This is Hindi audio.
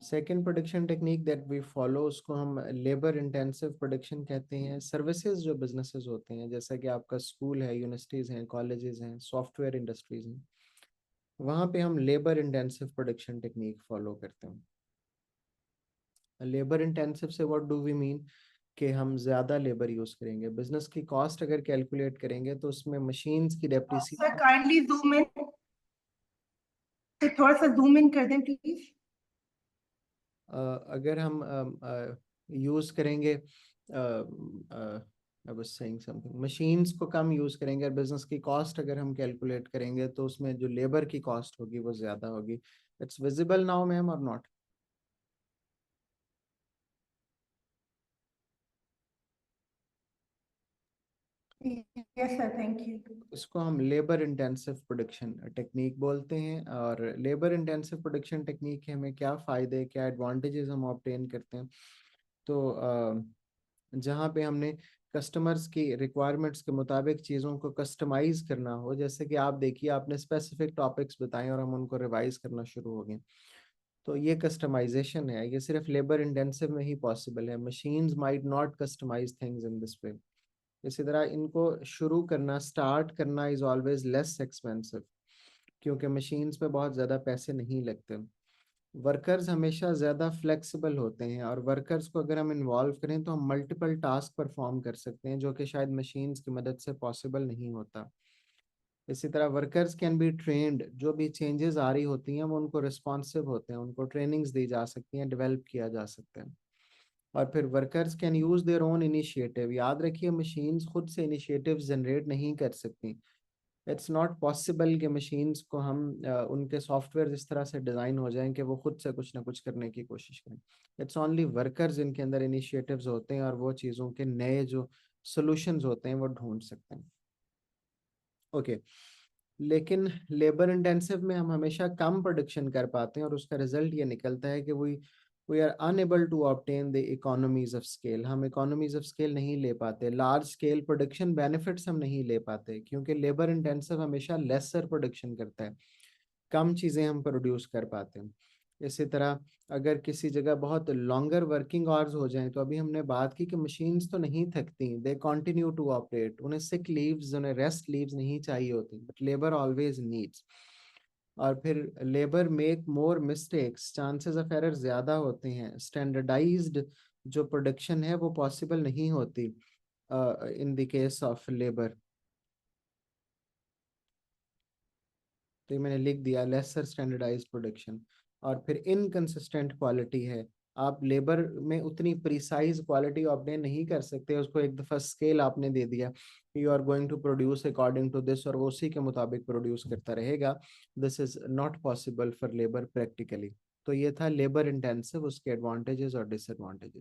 Second production technique that we follow उसको हम लेबर इंटेंसिव प्रोडक्शन कहते हैं। सर्विसेज जो बिजनेसेस होते हैं, जैसा कि आपका स्कूल है, यूनिवर्सिटीज़ हैं, कॉलेजेस हैं, सॉफ्टवेयर इंडस्ट्रीज हैं, वहाँ पे हम labour intensive production technique follow करते हैं। लेबर इंटेंसिव से व्हाट डू वी मीन कि हम ज़्यादा लेबर यूज़ करेंगे। बिजनेस की कॉस्ट अगर कैलकुलेट करेंगे तो उसमें मशीन्स की sir depreciation. Kindly zoom in, थोड़ा सा जूम इन कर दें प्लीज। अगर हम यूज़ करेंगे, I was saying something, machines को कम यूज़ करेंगे और बिजनेस की कॉस्ट अगर हम कैलकुलेट करेंगे तो उसमें जो लेबर की कॉस्ट होगी वो ज़्यादा होगी। इट्स विजिबल नाउ मैम और not? Yes sir, thank you. इसको हम लेबर इंटेंसिव प्रोडक्शन टेक्निक बोलते हैं। और लेबर इंटेंसिव प्रोडक्शन टेक्निक के हमें क्या फ़ायदे, क्या एडवांटेजेस हम ऑब्टेन करते हैं? तो जहाँ पे हमने कस्टमर्स की रिक्वायरमेंट्स के मुताबिक चीज़ों को कस्टमाइज करना हो, जैसे कि आप देखिए आपने स्पेसिफिक टॉपिक्स बताए और हम उनको रिवाइज करना शुरू हो गए, तो ये कस्टमाइजेशन है, ये सिर्फ लेबर इंटेंसिव में ही पॉसिबल है। Machines might not customise things in this way. इसी तरह इनको शुरू करना, स्टार्ट करना इज ऑलवेज लेस एक्सपेंसिव, क्योंकि मशीन्स पे बहुत ज़्यादा पैसे नहीं लगते। वर्कर्स हमेशा ज़्यादा फ्लेक्सिबल होते हैं, और वर्कर्स को अगर हम इन्वॉल्व करें तो हम मल्टीपल टास्क परफॉर्म कर सकते हैं, जो कि शायद मशीन्स की मदद से पॉसिबल नहीं होता। इसी तरह वर्कर्स कैन बी ट्रेंड, जो भी चेंजेस आ रही होती हैं वो उनको रिस्पॉन्सिव होते हैं, उनको ट्रेनिंग्स दी जा सकती हैं, डेवलप किया जा सकता है। और फिर workers can use their own initiative. याद रखिए मशीन्स खुद से इनिशिएटिव जनरेट नहीं कर सकती। इट्स नॉट पॉसिबल कि मशीन्स को हम उनके सॉफ्टवेयर इस तरह से डिज़ाइन हो जाएं कि वो खुद से कुछ ना कुछ करने की कोशिश करें। इट्स ओनली वर्कर्स जिनके अंदर इनिशिएटिव्स होते हैं और वो चीज़ों के नए जो सॉल्यूशंस होते हैं वो ढूंढ सकते हैं। ओके, लेकिन लेबर इंटेंसिव में हम हमेशा कम प्रोडक्शन कर पाते हैं, और उसका रिजल्ट ये निकलता है कि we are unable to obtain the economies of scale. हम इकोनॉमीज ऑफ स्केल नहीं ले पाते, लार्ज स्केल प्रोडक्शन बेनिफिट्स हम नहीं ले पाते, क्योंकि लेबर इंटेंसिव हमेशा लेसर प्रोडक्शन करता है, कम चीज़ें हम प्रोड्यूस कर पाते हैं। इसी तरह अगर किसी जगह बहुत लॉन्गर वर्किंग आवर्स हो जाएं, तो अभी हमने बात की कि मशीन्स तो नहीं थकती, दे कंटिन्यू टू ऑपरेट, उन्हें सिक लीव्स, उन्हें रेस्ट लीव्स नहीं चाहिए होती, बट लेबर ऑलवेज नीड्स। और फिर labour make more mistakes, chances of error ज़्यादा होते हैं, स्टैंडर्डाइज्ड जो प्रोडक्शन है वो पॉसिबल नहीं होती in the case of labour. तो ये मैंने लिख दिया, लेसर स्टैंडर्डाइज्ड प्रोडक्शन। और फिर इनकंसिस्टेंट क्वालिटी है, आप लेबर में उतनी प्रिसाइज क्वालिटी ऑब्टेन नहीं कर सकते। उसको एक दफ़ा स्केल आपने दे दिया, you are going to produce according to this, और वो उसी के मुताबिक प्रोड्यूस करता रहेगा। This is not possible for labour practically. तो ये था लेबर इंटेंसिव, उसके एडवांटेजेस और डिसएडवांटेजेस।